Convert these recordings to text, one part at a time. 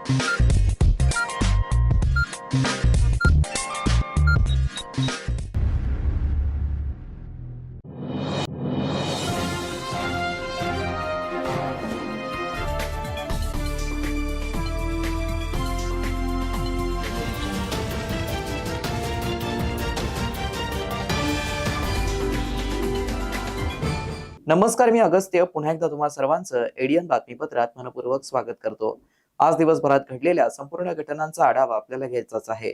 नमस्कार, मी अगस्त्य पुन्हा एकदा तुम्हा सर्वांचं एडियन बातमीपत्रात मनपूर्वक स्वागत करतो। आज दिवसभरात घडलेल्या संपूर्ण घटनांचा आढावा आपल्याला घ्यायचाच आहे,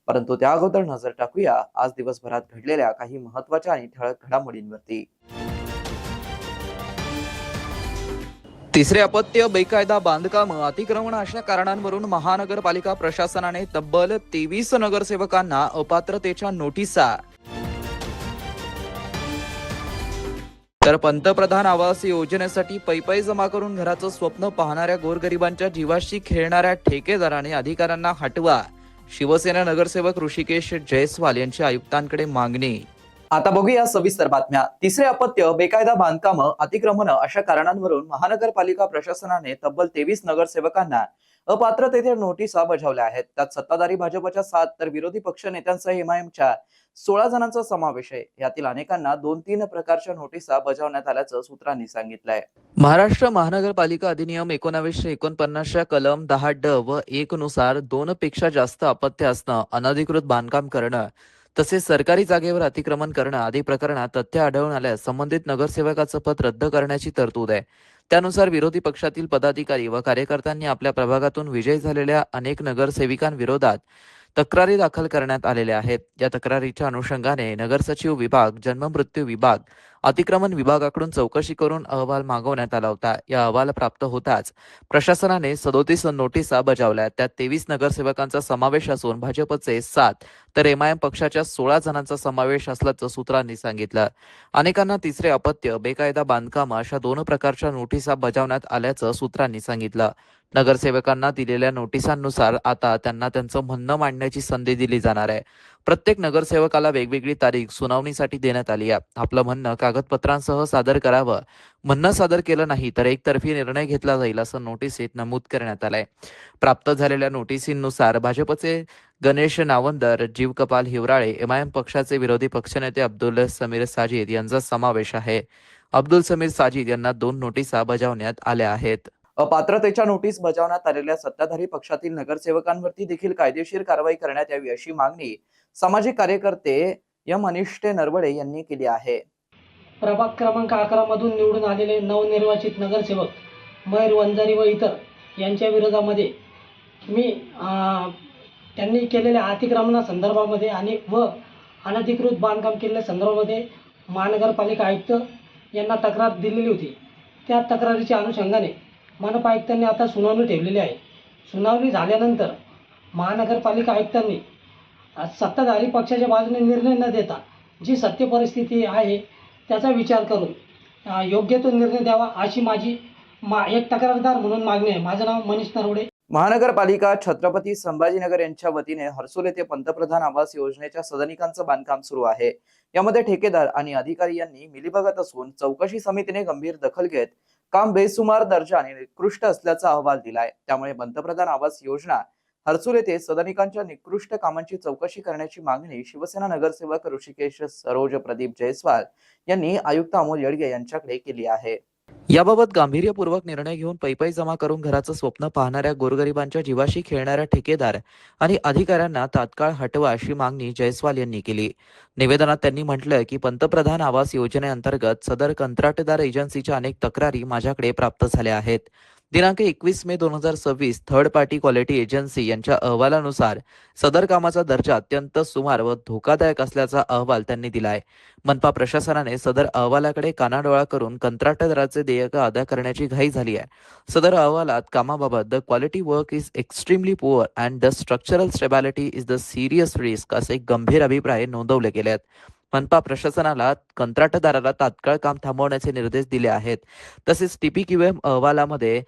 परंतु त्या अगोदर नजर टाकूया आज दिवसभरात घडलेल्या काही महत्त्वाच्या आणि ठळक घडामोडींवरती। तिसरे अपत्य, बेकायदा बांधकाम, अतिक्रमण अशा कारणांवरून महानगरपालिका प्रशासनाने तब्बल 23 नगरसेवकांना अपात्रतेच्या नोटिसा। तर पंतप्रधान आवास योजनेसाठी पैपै जमा करून घराचं स्वप्न पाहणाऱ्या गोरगरिबांच्या जीवाशी खेळणाऱ्या ठेकेदाराने अधिकाऱ्यांना हटवा, शिवसेना नगरसेवक ऋषिकेश जयस्वाल यांची आयुक्तांकडे मागणी। आता बघूया सविस्तर बातम्या। तिसरे अपत्य, बेकायदा बांधकाम, अतिक्रमण अशा कारणांवरून महानगरपालिका प्रशासनाने तब्बल 23 नगरसेवकांना अपात्रतेच्या नोटिसा बजावल्या आहेत। त्यात सत्ताधारी भाजपच्या 7 तर विरोधी पक्ष नेत्यांसह एमआयएमच्या 16 जणांचा समावेश आहे। यातील अनेकांना 2-3 प्रकारच्या नोटिसा बजावण्यात आल्याचं सूत्रांनी सांगितलंय। महाराष्ट्र महानगरपालिका अधिनियम 1949च्या कलम 10 ड व 1 नुसार 2 पेक्षा जास्त अपत्य असणं, अनधिकृत बांधकाम करणं तसेच सरकारी जागेवर अतिक्रमण करणं आदी प्रकरणात तथ्य आढळून आल्यास संबंधित नगरसेवकाचं पद रद्द करण्याची तरतूद आहे। त्यानुसार विरोधी पक्षातील पदाधिकारी व कार्यकर्त्यांनी आपल्या प्रभागातून विजयी झालेल्या अनेक नगरसेविकांविरोधात तक्रारी दाखल करण्यात आलेल्या आहेत। या तक्रारीच्या अनुषंगाने नगर सचिव विभाग, जन्ममृत्यू विभाग, अतिक्रमण विभागाकडून चौकशी करून अहवाल मागवण्यात आला होता। या अहवाल प्राप्त होताच प्रशासनाने 37 नोटिसा बजावल्या। त्यात 23 नगरसेवकांचा समावेश असून भाजपचे 7 तर एमआयएम पक्षाच्या 16 जणांचा समावेश असल्याचं सूत्रांनी सांगितलं। अनेकांना तिसरे अपत्य, बेकायदा बांधकाम अशा 2 प्रकारच्या नोटिसा बजावण्यात आल्याचं सूत्रांनी सांगितलं। नगरसेवकांना दिलेल्या नोटिसांनुसार आता त्यांना त्यांचं म्हणणं मांडण्याची संधी दिली जाणार आहे। प्रत्येक नगरसेवकाला वेगवेगळी तारीख सुनावणीसाठी देण्यात आली आहे। आपलं म्हणणं कागदपत्रांसह सादर करावं, म्हणणं सादर केलं नाही तर एकतर्फी निर्णय घेतला जाईल असं नोटिसीत नमूद करण्यात आलंय। प्राप्त झालेल्या नोटिसींनुसार भाजपचे गणेश नावंदर, जीवकपाल हिवराळे, एमआयएम पक्षाचे विरोधी पक्षनेते अब्दुल समीर साजिद यांचा समावेश आहे। अब्दुल समीर साजिद यांना 2 नोटिसा बजावण्यात आल्या आहेत। अपात्रतेच्या नोटीस बजावण्यात आलेल्या सत्ताधारी पक्षातील नगरसेवकांवरती देखील कायदेशीर कारवाई करण्यात यावी अशी मागणी सामाजिक कार्यकर्ते एम अनिष्टे नरवडे यांनी केली आहे। प्रभाग क्रमांक 11 मधून निवडून आलेले नवनिर्वाचित नगरसेवक मयूर वंजारी व इतर यांच्या विरोधामध्ये मी त्यांनी केलेल्या अतिक्रमणासंदर्भामध्ये आणि व अनधिकृत बांधकाम केलेल्या संदर्भामध्ये महानगरपालिका आयुक्त यांना तक्रार दिलेली होती। त्या तक्रारीच्या अनुषंगाने मनपा आयुक्तांनी आता सुनावणी ठेवलेली आहे। सुनावणी झाल्यानंतर महानगरपालिका आयुक्तांनी सत्ताधारी पक्षाच्या बाजूने निर्णय न देता जी सत्य परिस्थिती आहे त्याचा विचार करून योग्य तो निर्णय द्यावा अशी माझी एक तक्रारदार म्हणून मागणी आहे। माझं नाव मनीष नरवडे। महानगरपालिका छत्रपती संभाजीनगर यांच्या वतीने हर्सुल येथे पंतप्रधान आवास योजनेच्या सदनिकांचं बांधकाम सुरू आहे। यामध्ये ठेकेदार आणि अधिकारी यांनी मिलीभगत असून चौकशी समितीने गंभीर दखल घेत काम बेसुमार दर्जा आणि निकृष्ट असल्याचा अहवाल दिलाय। त्यामुळे पंतप्रधान आवास योजना हर्सुल येथे सदनिकांच्या निकृष्ट कामांची चौकशी करण्याची मागणी शिवसेना नगरसेवक ऋषिकेश सरोज प्रदीप जयस्वाल यांनी आयुक्त अमोल येडगे यांच्याकडे केली आहे। याबाबत गांभीर्यपूर्वक निर्णय घेऊन पैपै जमा करून घराचं स्वप्न पाहणाऱ्या गोरगरिबांच्या जीवाशी खेळणाऱ्या ठेकेदार आणि अधिकाऱ्यांना तात्काळ हटवा अशी मागणी जयस्वाल यांनी केली। निवेदनात त्यांनी म्हटलं की पंतप्रधान आवास योजनेअंतर्गत सदर कंत्राटदार एजन्सीच्या अनेक तक्रारी माझ्याकडे प्राप्त झाल्या आहेत। दिनांक 21 मे 2026 थर्ड पार्टी क्वालिटी एजन्सी यांच्या अहवालानुसार सदर कामाचा दर्जा अत्यंत सुमार व धोकादायक असल्याचा अहवाल त्यांनी दिलाय। मनपा प्रशासनाने सदर अहवालाकडे कानाडोळा करून कंत्राटदाराचे देयक अदा करण्याची घाई झाली आहे। सदर अहवालात कामाबाबत the quality work is extremely poor and the structural stability is the serious risk असे गंभीर अभिप्राय नोंदवले गेले आहेत। मनपा प्रशासनाला कंत्राटदाराला तात्काळ काम थांबवण्याचे निर्देश दिले आहेत। तसेच TPQM अहवालामध्ये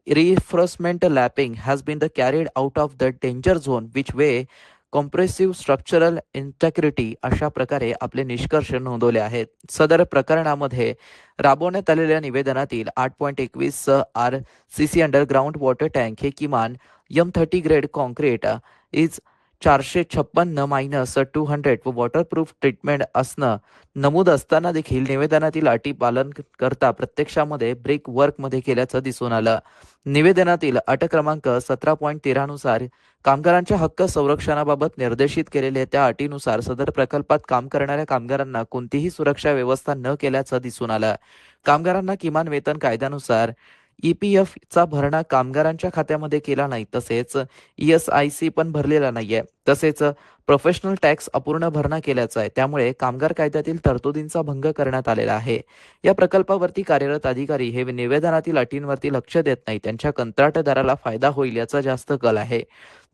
reinforcement lapping has been carried out of the danger zone which way compressive structural integrity अशा प्रकारे आपले निष्कर्ष नोंदवले आहेत। सदर प्रकरणामध्ये राबवण्यात आलेल्या निवेदनातील 8.21 RCC अंडरग्राउंड वॉटर टँक हे किमान M30 ग्रेड कॉन्क्रीट इज 456-200 व वॉटरप्रूफ ट्रीटमेंट असणं नमूद असताना देखील निवेदनातील अटी पालन करता प्रत्यक्षामध्ये ब्रिक वर्कमध्ये केल्याचं दिसून आलं. निवेदनातील अट क्रमांक 17.13 नुसार कामगारांच्या हक्क संरक्षणाबाबत निर्देशित केलेल्या त्या अटीनुसार सदर प्रकल्पात काम करणाऱ्या कामगारांना कोणतीही सुरक्षा व्यवस्था न केल्याचं दिसून आलं. कामगारांना किमान वेतन कायद्यानुसार EPF चा भरणा कामगारांच्या खात्यामध्ये केला नाही, तसेच ESIC पण भरलेला नाहीये, तसेच प्रोफेशनल टॅक्स अपूर्ण भरणा केल्याचा आहे. त्यामुळे कामगार कायद्यातील तरतुदींचा भंग करण्यात आलेला आहे. या प्रकल्पावरती कार्यरत अधिकारी हे निवेदनातील अटींवरती लक्ष देत नाही. त्यांच्या कंत्राटदाराला फायदा होईल याचा जास्त कल आहे.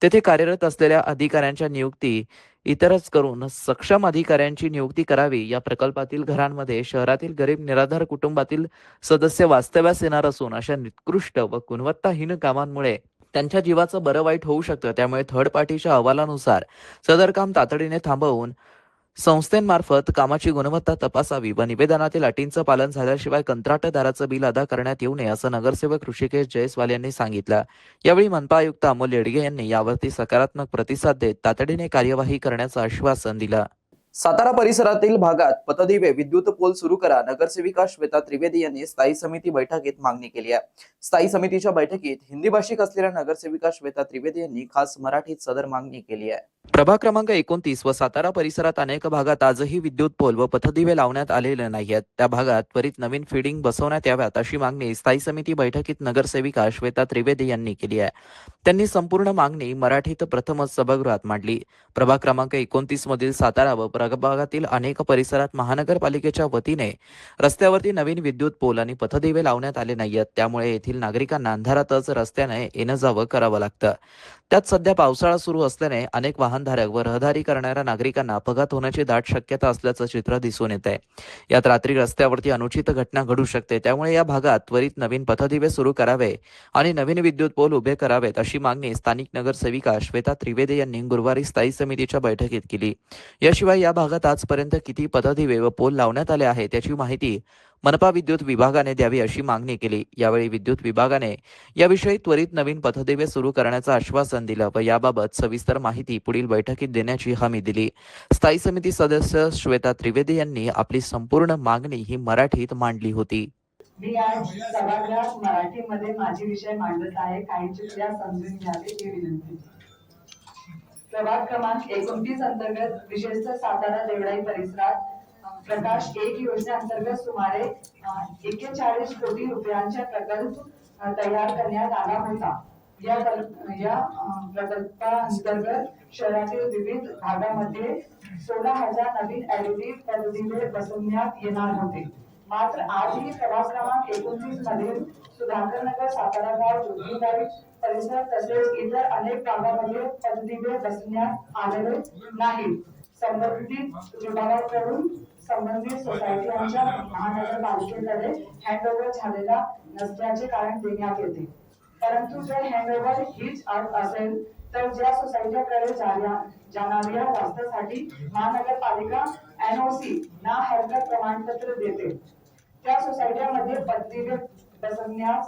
तेथे कार्यरत असलेल्या अधिकाऱ्यांच्या नियुक्ती इतरच करून सक्षम अधिकाऱ्यांची नियुक्ती करावी. या प्रकल्पातील घरांमध्ये शहरातील गरीब निराधार कुटुंबातील सदस्य वास्तव्यास येणार असून अशा निकृष्ट व गुणवत्ताहीन कामांमुळे त्यांच्या जीवाचं बरं वाईट होऊ शकतं. त्यामुळे थर्ड पार्टीच्या अहवालानुसार सदर काम तातडीने थांबवून संस्थेमार्फत कामाची गुणवत्ता तपासावी व निवेदनातील अटींचं पालन झाल्याशिवाय कंत्राटदाराचं बिल अदा करण्यात येऊ नये, असं नगरसेवक ऋषिकेश जयस्वाल यांनी सांगितलं. यावेळी मनपा आयुक्त अमोल येडगे यांनी यावरती सकारात्मक प्रतिसाद देत तातडीने कार्यवाही करण्याचं आश्वासन दिलं. सातारा परिसरातील भागात पथदिवे विद्युत पोल सुरू करा, नगरसेविका श्वेता त्रिवेदी यांनी स्थायी समिती बैठकीत मागणी केली आहे. स्थायी समितीच्या बैठकीत हिंदी भाषिक असलेल्या नगरसेविका श्वेता त्रिवेदी यांनी खास मराठीत सदर मागणी केली आहे. प्रभाग क्रमांक 29 व सातारा परिसरात अनेक भागात आजही विद्युत पोल व पथदिवे लावण्यात आलेले नाहीत. त्या भागात त्वरित नवीन फीडिंग बसवण्यात याव्यात अशी मागणी स्थायी समिती बैठकीत नगरसेविका श्वेता त्रिवेदी यांनी केली आहे. त्यांनी संपूर्ण मागणी मराठीत प्रथमच सभागृहात मांडली. प्रभाग क्रमांक 29 मधील सातारा व प्रभागातील अनेक परिसरात महानगरपालिकेच्या वतीने रस्त्यावरती नवीन विद्युत पोल आणि पथदिवे लावण्यात आले नाहीत. त्यामुळे येथील नागरिकांना अंधारातच रस्त्याने येणं जावं करावं लागतं. त्यात सध्या पावसाळा सुरू असल्याने अनेक वाहनधारक व रहदारी करणाऱ्या नागरिकांना अपघात होण्याची दाट शक्यता असल्याचं चित्र दिसून येत आहे. यात रात्री रस्त्यावरती अनुचित घटना घडू शकते. त्यामुळे या भागात त्वरित नवीन पथदिवे सुरू करावे आणि नवीन विद्युत पोल उभे करावेत अशी मागणी स्थानिक नगरसेविका श्वेता त्रिवेदी यांनी गुरुवारी स्थायी समितीच्या बैठकीत केली. याशिवाय या भागात आजपर्यंत किती पथदिवे व पोल लावण्यात आले आहे त्याची माहिती मनपा विद्युत विभागाने द्यावी अशी मागणी केली. यावेळी विद्युत विभागाने याविषयी त्वरित नवीन पथदिवे सुरू करण्याचं आश्वासन दिलं व याबाबत सविस्तर माहिती पुढील बैठकीत देण्याची हमी दिली. स्थायी समिती सदस्य श्वेता त्रिवेदी यांनी आपली संपूर्ण मागणी ही मराठीत मांडली होती. मी आज सभागृहात मराठीमध्ये माझी विषय मांडत आहे. काहींची क्रिया समजून घ्यावी ही विनंती. प्रभाग क्रमांक 29 अंतर्गत विशेषतः सातारा देवळाई परिसरात प्रकाश 1 योजनेअंतर्गत सुमारे 41 कोटी रुपयांचा प्रकल्प तयार करण्यात आला होता. या प्रकल्पाअंतर्गत शहरातील विविध भागामध्ये 16,000 नवीन LED पथदिवे बसवण्यात येणार होते. मात्र आजही प्रभाग क्रमांक 29 मधील सुधाकर नगर, सातारा गाव, जोगीबाई परिसर तसेच इतर अनेक भागामध्ये पथदिवे बसवण्यात आलेले नाही. संबंधित विभागाकडून संबंधित सोसायट्यांच्या महानगरपालिकेकडे हँडओव्हर झालेला नसल्याचे कारण देण्यात येते. परंतु जर हँडओव्हर हीच अट असेल तर ज्या सोसायटीकडे जाणाऱ्या वास्तवासाठी महानगरपालिका NOC ना हरकत प्रमाणपत्र देते, त्या सोसायटीमध्ये पथदिवे बसवण्यास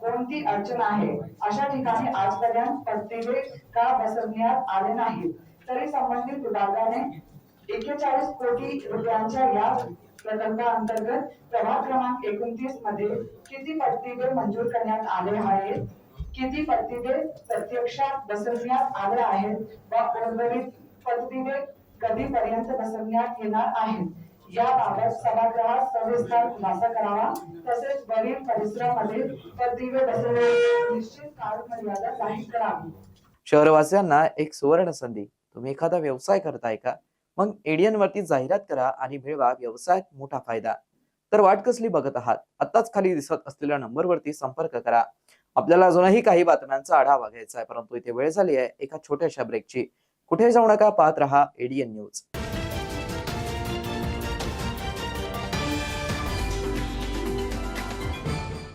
कोणती अडचण आहे? अशा ठिकाणी आजपर्यंत पथदिवे का बसवण्यात आले नाही? तरी संबंधित विभागाने 41 कोटी रुपयांच्या या प्रकल्पाअंतर्गत प्रभाग क्रमांक 29 मध्ये किती पथदिवे मंजूर करण्यात आले आहेत, किती पथदिवे प्रत्यक्षात बसवण्यात आले आहेत व उर्वरित पथदिवे कधीपर्यंत बसवण्यात येणार आहेत याबाबत सभागृहात सविस्तर खुलासा करावा. तसेच वरील परिसरामध्ये पथदिवे बसवण्याची निश्चित कालमर्यादा जाहीर करावी. शहरवासियांना एक सुवर्ण संधी. तुम्ही एखादा व्यवसाय करताय का? मग एडियन वरती जाहिरात करा आणि मिळवा व्यवसायात मोठा फायदा. तर वाट कसली बघत आहात? आत्ताच खाली दिसत असलेल्या नंबरवरती संपर्क करा. आपल्याला अजूनही काही बातम्यांचा आढावा घ्यायचा आहे, परंतु इथे वेळ झाली आहे एका छोट्याशा ब्रेकची. कुठे जाऊ नका, पाहत रहा एडियन न्यूज.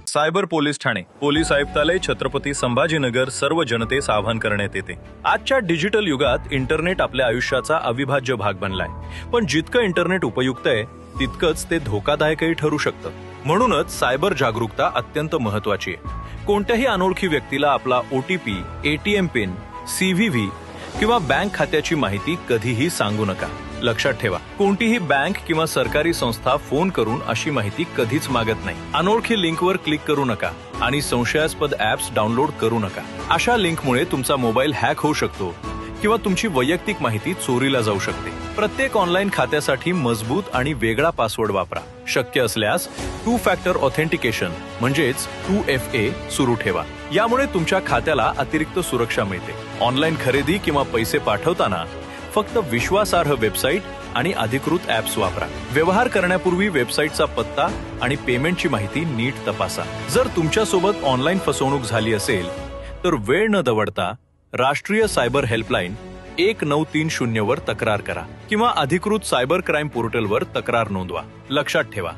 सायबर पोलीस ठाणे, पोलीस आयुक्तालय, छत्रपती संभाजीनगर. सर्व जनतेस आवाहन करण्यात येते. आजच्या डिजिटल युगात इंटरनेट आपल्या आयुष्याचा अविभाज्य भाग बनलाय. पण जितकं इंटरनेट उपयुक्त आहे तितकंच ते धोकादायकही ठरू शकतं. म्हणूनच सायबर जागरूकता अत्यंत महत्वाची आहे. कोणत्याही अनोळखी व्यक्तीला आपला OTP, ATM पिन, CVV किंवा बँक खात्याची माहिती कधीही सांगू नका. लक्षात ठेवा, कोणतीही बँक किंवा सरकारी संस्था फोन करून अशी माहिती कधीच मागत नाही. अनोळखी लिंकवर क्लिक करू नका आणि संशयास्पद ऍप्स डाउनलोड करू नका. अशा लिंकमुळे तुमचा मोबाईल हॅक होऊ शकतो किंवा तुमची वैयक्तिक माहिती चोरीला जाऊ शकते. प्रत्येक ऑनलाईन खात्यासाठी मजबूत आणि वेगळा पासवर्ड वापरा. शक्य असल्यास 2 फॅक्टर ऑथेंटिकेशन म्हणजेच 2FA सुरू ठेवा. यामुळे तुमच्या खात्याला अतिरिक्त सुरक्षा मिळते. ऑनलाईन खरेदी किंवा पैसे पाठवताना फक्त विश्वासार्ह वेबसाईट आणि अधिकृत ऍप्स वापरा. व्यवहार करण्यापूर्वी वेबसाईटचा पत्ता आणि पेमेंटची माहिती नीट तपासा. जर तुमच्यासोबत ऑनलाईन फसवणूक झाली असेल तर वेळ न दवडता राष्ट्रीय सायबर हेल्पलाईन 1930 वर तक्रार करा किंवा अधिकृत सायबर क्राईम पोर्टलवर तक्रार नोंदवा. लक्षात ठेवा,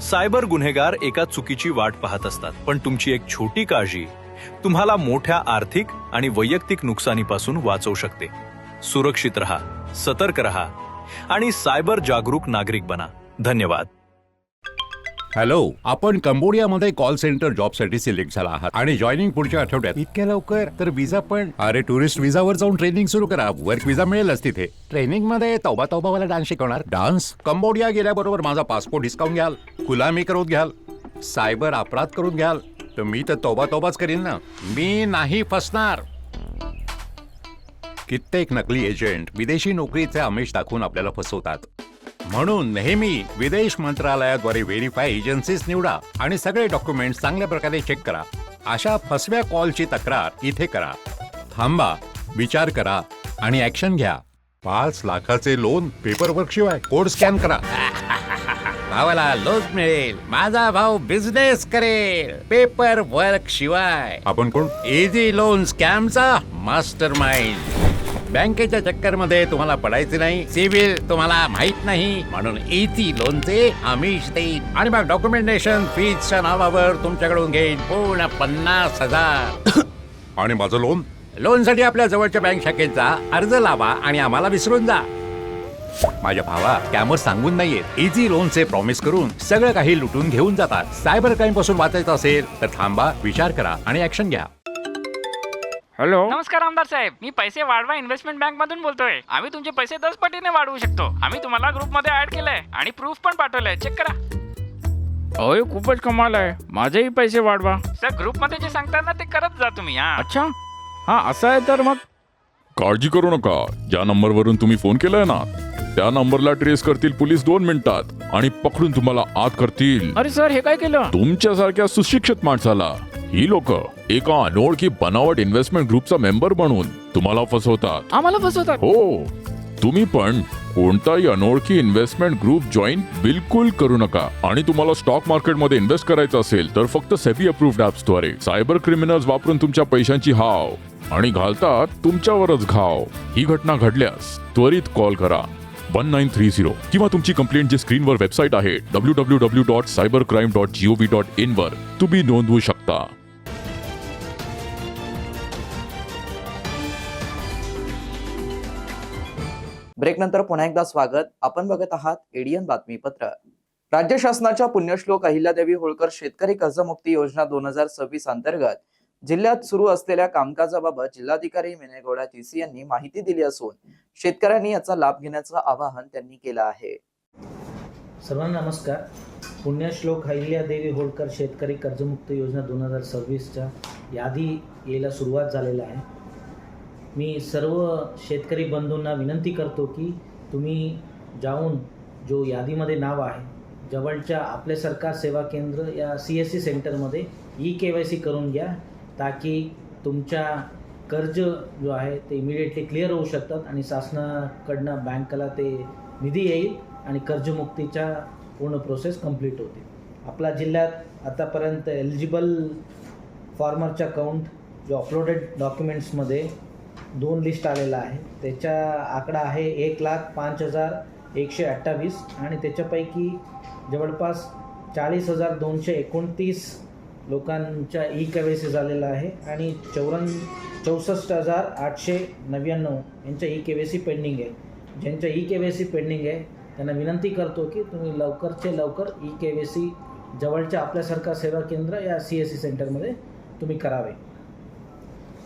सायबर गुन्हेगार एका चुकीची वाट पाहत असतात, पण तुमची एक छोटी काळजी तुम्हाला मोठ्या आर्थिक आणि वैयक्तिक नुकसानीपासून वाचवू शकते. सुरक्षित रहा, सतर्क रहा आणि सायबर जागरूक नागरिक बना. धन्यवाद. हॅलो, आपण कंबोडियामध्ये कॉल सेंटर जॉबसाठी सिलेक्ट झाला आहात आणि जॉईनिंग पुढच्या आठवड्यात. इतक्या लवकर? तर विजा पण? अरे, टुरिस्ट विजावर जाऊन ट्रेनिंग सुरू करा. वर्क विजा मिळेलच तिथे. ट्रेनिंग मध्ये तोबा वाला डान्स शिकवणार. डान्स? कंबोडिया गेल्याबरोबर माझा पासपोर्ट डिस्काउंट घ्याल, गुलामी करून घ्याल, सायबर अपराध करून घ्याल, तर मी तर तोबाच करीन ना. मी नाही फसणार. कित्येक नकली एजंट विदेशी नोकरीचे आमिष दाखवून आपल्याला फसवतात. म्हणून नेहमी विदेश मंत्रालयाद्वारे व्हेरीफाय एजन्सीज निवडा आणि सगळे डॉक्युमेंट चांगल्या प्रकारे चेक करा. अशा फसव्या कॉलची तक्रार इथे करा. थांबा, विचार करा आणि ऍक्शन घ्या. 5 लाखाचे लोन पेपरवर्क शिवाय. कोड स्कॅन करा. भावाला लोन मिळेल. माझा भाऊ बिझनेस करेल पेपर वर्क शिवाय. आपण कोण? इझी लोन स्कॅमचा मास्टर माइंड. बँकेच्या चक्कर मध्ये तुम्हाला पडायचे नाही. सिबिल तुम्हाला माहित नाही, म्हणून इझी लोनचे आमिष देईल आणि मग डॉक्युमेंटेशन फीजच्या नावावर तुमच्याकडून घेईन पूर्ण 50,000. आणि माझं लोनसाठी आपल्या जवळच्या बँक शाखेत जा, अर्ज लावा आणि आम्हाला विसरून जा. माझ्या भावा, स्कॅमर सांगून नाहीयेत. इझी लोनचे प्रॉमिस करून सगळं काही लुटून घेऊन जातात. सायबर क्राईम पासून वाचायचं असेल तर थांबा, विचार करा आणि ऍक्शन घ्या. हॅलो, नमस्कार आमदार साहेब, मी पैसे वाढवा इन्व्हेस्टमेंट बँक मधून बोलतोय. आम्ही तुमचे पैसे 10 पटीने वाढवू शकतो. आम्ही तुम्हाला ग्रुपमध्ये ऍड केलंय आणि प्रूफ पण पाठवलंय. चेक करा. अय खूपच कमाल आहे. माझेही पैसे वाढवा. सर, ग्रुपमध्ये जे सांगतात ना ते करत जा तुम्ही. अच्छा, हा असं आहे तर मग. काळजी करू नका. ज्या नंबरवरून तुम्ही फोन केलाय ना, त्या नंबरला ट्रेस करतील पोलीस 2 मिनिटात आणि पकडून तुम्हाला आत करतील. अरे सर, हे काय केलं? तुमच्यासारख्या सुशिक्षित माणसाला ही लोक एका अनोळखी बनावट इन्व्हेस्टमेंट ग्रुपचा मेंबर बनवून तुम्हाला फसवतात. आम्हाला फसवतात? हो, तुम्ही पण कोणताही अनोळखी इन्व्हेस्टमेंट ग्रुप जॉईन बिलकुल करू नका. आणि तुम्हाला स्टॉक मार्केटमध्ये इन्व्हेस्ट करायचं असेल तर फक्त सेबी अप्रूव्ड ऍप्सद्वारे. सायबर क्रिमिनल्स वापरून तुमच्या पैशांची हाव आणि घालतात तुमच्यावरच घाव. ही घटना घडल्यास त्वरित कॉल करा 1930 किंवा तुमची कंप्लेंट जी स्क्रीनवर वेबसाईट आहे www.cybercrime.gov.in वर तुम्ही नोंदवू शकता. ब्रेक नंतर पुन्हा एकदा स्वागत. आपण बघत आहात एडीएन बातमीपत्र. राज्य शासनाच्या पुण्यश्लोक अहिल्यादेवी होळकर शेतकरी कर्जमुक्ती योजना 2026 अंतर्गत जिल्ह्यात सुरू असलेल्या कामकाजाबाबत जिल्हाधिकारी विनय TC यांनी माहिती दिली असून शेतकऱ्यांनी याचा लाभ घेण्याचं आवाहन त्यांनी केलं आहे. सर्वांना नमस्कार. पुण्यश्लोक अहिल्यादेवी होळकर शेतकरी कर्जमुक्ती योजना 2026च्या यादी यायला सुरुवात झालेला आहे. मी सर्व शेतकरी बंधूंना विनंती करतो की तुम्ही जाऊन जो यादीमध्ये नाव आहे जवळच्या आपले सरकार सेवा केंद्र या CSC सेंटरमध्ये KYC करून घ्या, ताकी तुमच्या कर्ज जो आहे ते इमिडिएटली क्लिअर होऊ शकतात आणि शासनाकडनं बँकेला ते निधी येईल आणि कर्जमुक्तीच्या पूर्ण प्रोसेस कंप्लीट होते. आपल्या जिल्ह्यात आतापर्यंत एलिजिबल फार्मरचा काउंट जो अपलोडेड डॉक्युमेंट्समध्ये 2 लिस्ट आलेला आहे, त्याचा आकडा आहे 1,05,128 आणि त्याच्यापैकी जवळपास 40,229 लोकांच्या KYC झालेला आहे आणि 64,899 यांच्या KYC पेंडिंग आहे. ज्यांच्या KYC पेंडिंग आहे त्यांना विनंती करतो की तुम्ही लवकरचे लवकर KYC जवळच्या आपल्यासारखा सेवा केंद्र या CSC सेंटरमध्ये तुम्ही करावे.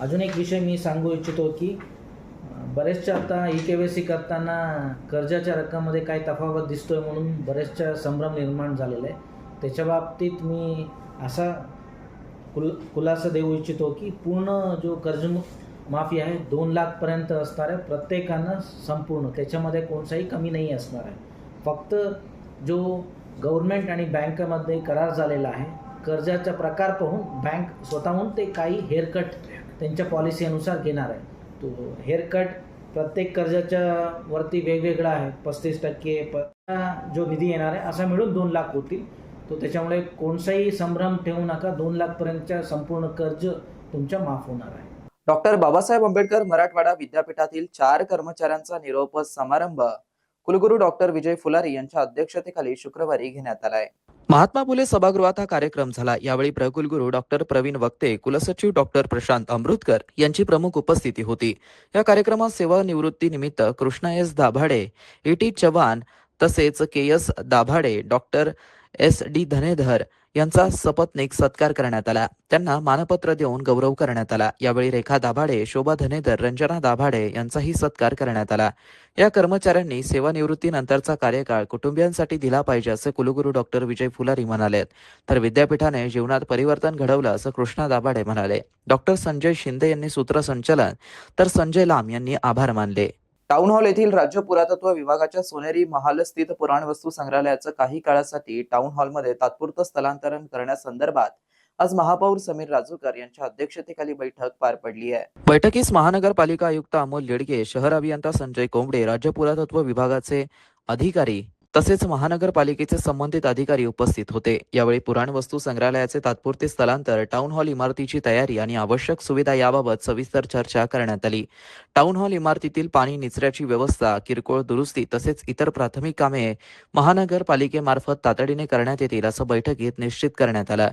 अजून एक विषय मी सांगू इच्छितो की बरेचशा आता EKYC करताना कर्जाच्या रकमेमध्ये काय तफावत दिसतोय म्हणून बरेचशा संभ्रम निर्माण झालेला आहे. त्याच्या बाबतीत मी असा खुलासा देऊ इच्छितो की पूर्ण जो कर्ज माफी आहे 2 लाखपर्यंत असणार आहे. प्रत्येकानं संपूर्ण त्याच्यामध्ये कोणताही कमी नाही असणार आहे. फक्त जो गव्हर्नमेंट आणि बँकेमध्ये करार झालेला आहे कर्जाचा प्रकार पाहून बँक स्वतःहून ते काही हेअरकट त्यांच्या पॉलिसी अनुसार घेणार आहे. तो हेअरकट प्रत्येक कर्जाच्या वरती वेगवेगळा आहे. 35% जो निधी येणार आहे असा मिळून 2 लाख होतील. तो त्याच्यामुळे कोणताही संभ्रम ठेवू नका. 2 लाखपर्यंतच्या संपूर्ण कर्ज तुमच्या माफ होणार आहे. डॉक्टर बाबासाहेब आंबेडकर मराठवाडा विद्यापीठातील 4 कर्मचाऱ्यांचा निरोप समारंभ कुलगुरू डॉक्टर विजय फुलारी यांच्या अध्यक्षतेखाली शुक्रवारी घेण्यात आलाय. महात्मा फुले सभागृहात हा कार्यक्रम झाला. यावेळी प्रकुलगुरू डॉक्टर प्रवीण वक्ते, कुलसचिव डॉक्टर प्रशांत अमृतकर यांची प्रमुख उपस्थिती होती. या कार्यक्रमात सेवानिवृत्ती निमित्त कृष्णा S दाभाडे, ET चव्हाण तसेच KS दाभाडे, डॉक्टर SD धनेधर यांचा सपत्नीक सत्कार करण्यात आला. त्यांना मानपत्र देऊन गौरव करण्यात आला. यावेळी रेखा दाभाडे, शोभा धनेधर, रंजना दाभाडे यांचाही सत्कार करण्यात आला. या कर्मचाऱ्यांनी सेवानिवृत्तीनंतरचा कार्यकाळ कुटुंबियांसाठी दिला पाहिजे असे कुलगुरू डॉक्टर विजय फुलारी म्हणाले. तर विद्यापीठाने जीवनात परिवर्तन घडवलं असं कृष्णा दाभाडे म्हणाले. डॉक्टर संजय शिंदे यांनी सूत्रसंचालन तर संजय लांब यांनी आभार मानले. टाउन हॉल येथील राज्य पुरातत्व विभागाच्या सोनेरी महाल स्थित पुराणवस्तू संग्रहालयाचं काही काळासाठी टाउन हॉलमध्ये तात्पुरतं स्थलांतरण करण्यासंदर्भात आज महापौर समीर राजूकर यांच्या अध्यक्षतेखाली बैठक पार पडली आहे. बैठकीस महानगरपालिका आयुक्त अमोल येडगे, शहर अभियंता संजय कोंबडे, राज्य पुरातत्व विभागाचे अधिकारी तसेच महानगरपालिकेचे संबंधित अधिकारी उपस्थित होते. यावेळी पुराणवस्तू संग्रहालयाचे तात्पुरते स्थलांतर, टाउन हॉल इमारतीची तयारी आणि आवश्यक सुविधा याबाबत सविस्तर चर्चा करण्यात आली. टाउन हॉल इमारतीतील पाणी निचऱ्याची व्यवस्था, किरकोळ दुरुस्ती तसेच इतर प्राथमिक कामे महानगरपालिकेमार्फत तातडीने करण्यात येतील असं बैठकीत निश्चित करण्यात आलं.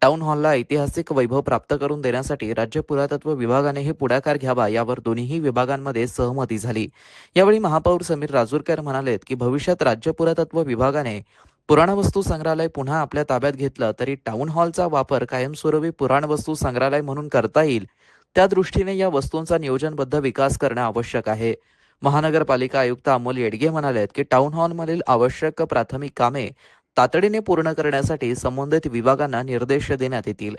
टाउन हॉलला ऐतिहासिक वैभव प्राप्त करून देण्यासाठी राज्य पुरातत्व विभागानेही पुढाकार घ्यावा यावर दोन्ही विभागांमध्ये सहमती झाली. यावेळी महापौर समीर राजूरकर म्हणालेत की भविष्यात राज्य पुरातत्व विभागाने पुराणवस्तू संग्रहालय पुन्हा आपल्या ताब्यात घेतलं तरी टाउन हॉलचा वापर कायमस्वरूपी पुराणवस्तू संग्रहालय म्हणून करता येईल. त्या दृष्टीने या वस्तूंचा नियोजनबद्ध विकास करणे आवश्यक आहे. महानगरपालिका आयुक्त अमोल येडगे म्हणालेत की टाउन हॉलमधील आवश्यक प्राथमिक कामे तातडीने पूर्ण करण्यासाठी संबंधित विभागांना निर्देश देण्यात येतील.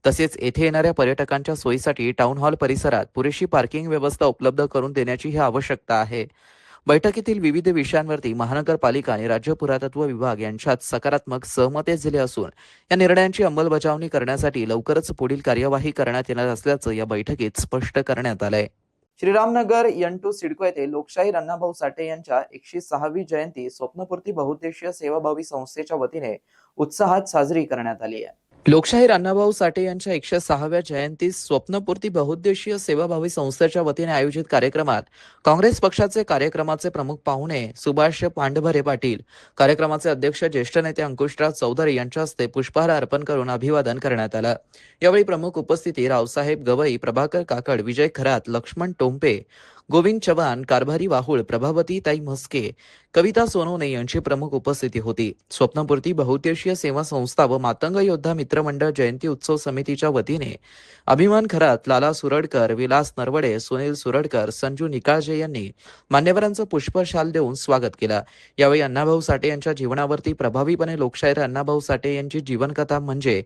तसेच येथे येणाऱ्या पर्यटकांच्या सोयीसाठी टाउन हॉल परिसरात पुरेशी पार्किंग व्यवस्था उपलब्ध करून देण्याची ही आवश्यकता आहे. बैठकीतील विविध विषयांवरती महानगरपालिका आणि राज्य पुरातत्व विभाग यांच्यात सकारात्मक सहमती झाली असून या निर्णयांची अंमलबजावणी करण्यासाठी लवकरच पुढील कार्यवाही करण्यात येणार असल्याचं या बैठकीत स्पष्ट करण्यात आलंय. श्रीरामनगर N2 सिडको येथे लोकशाहीर अण्णाभाऊ साठे यांच्या 106वी जयंती स्वप्नपूर्ती बहुउद्देशीय सेवाभावी संस्थेच्या वतीने उत्साहात साजरी करण्यात आली आहे. लोकशाहीर अण्णाभाऊ साठे यांच्या 106व्या जयंतीस स्वप्नपूर्ती बहुउद्देशीय सेवाभावी संस्थेच्या वतीने आयोजित कार्यक्रमात काँग्रेस पक्षाचे कार्यक्रमाचे प्रमुख पाहुणे सुभाष पांडभरे पाटील, कार्यक्रमाचे अध्यक्ष ज्येष्ठ नेते अंकुशराज चौधरी यांच्या हस्ते पुष्पहार अर्पण करून अभिवादन करण्यात आलं. यावेळी प्रमुख उपस्थिती रावसाहेब गवई, प्रभाकर काकड, विजय खरात, लक्ष्मण टोंपे, गोविंद चव्हाण, कारभारी वाहुळ, प्रभावती ताई म्हस्के, कविता सोनवणे यांची प्रमुख उपस्थिती होती. स्वप्नपूर्ती बहुउद्देशीय सेवा संस्था व मातंग योद्धा मित्रमंडळ जयंती उत्सव समितीच्या वतीने अभिमान खरात, लाला सुरडकर, विलास नरवडे, सुनील सुरडकर, संजू निकाळजे यांनी मान्यवरांचं पुष्पशाल देऊन स्वागत केलं. यावेळी अण्णाभाऊ साठे यांच्या जीवनावरती प्रभावीपणे लोकशाहीर अण्णाभाऊ साठे यांची जीवनकथा म्हणजे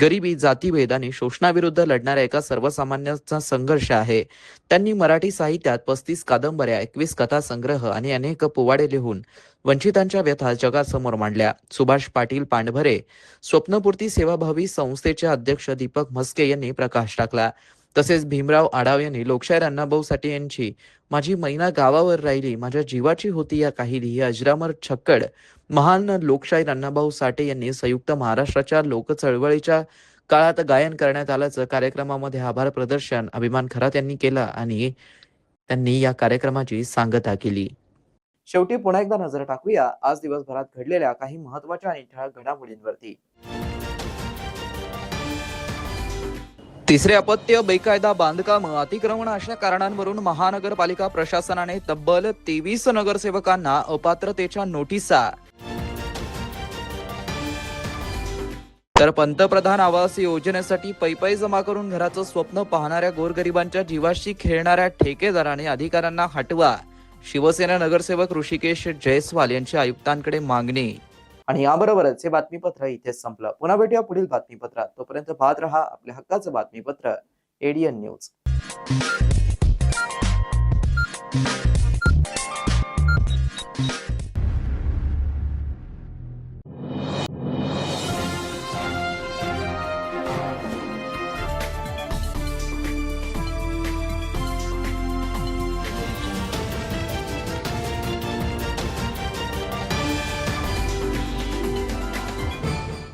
गरिबी, जातीभेद आणि शोषणाविरुद्ध लढणाऱ्या एका सर्वसामान्यांचा संघर्ष आहे. त्यांनी मराठी साहित्यात 35 कादंबऱ्या, 21 कथा संग्रह आणि अनेक पोवाडे लिहून वंचितांच्या व्यथा जगासमोर मांडल्या. सुभाष पाटील पांडभरे, स्वप्नपूर्ती सेवाभावी संस्थेचे अध्यक्ष दीपक म्हस्के यांनी प्रकाश टाकला. तसेच भीमराव आढाव यांनी लोकशाहीर अण्णाभाऊ साठे यांची माझी मैना गावावर राहिली, माझ्या जीवाची होती या काहिली ही अजरामर छक्कड महान लोकशाहीर अण्णाभाऊ साठे यांनी संयुक्त महाराष्ट्राच्या लोक चळवळीच्या काळात गायन करण्यात आल्याचं कार्यक्रमामध्ये आभार प्रदर्शन अभिमान खरात यांनी केलं आणि त्यांनी या कार्यक्रमाची सांगता केली. शेवटी पुन्हा एकदा नजर टाकूया आज दिवसभरात घडलेल्या काही महत्त्वाच्या आणि ठळक घडामोडींवरती. तिसरे अपत्य, बेकायदा बांधकाम, अतिक्रमण अशा कारणांवरून महानगरपालिका प्रशासनाने तब्बल 23 नगरसेवकांना अपात्रतेच्या नोटिसा. तर पंतप्रधान आवास योजनेसाठी पैपै जमा करून घराचं स्वप्न पाहणाऱ्या गोरगरिबांच्या जीवाशी खेळणाऱ्या ठेकेदारांनी अधिकाऱ्यांना हटवा, शिवसेना नगरसेवक ऋषिकेश जयस्वाल यांची आयुक्तांकडे मागणी. आणि याबरोबरच हे बातमीपत्र इथेच संपलं. पुन्हा भेटूया पुढील बातमीपत्रात. तोपर्यंत पाहत रहा आपल्या हक्काचं बातमीपत्र ADN न्यूज.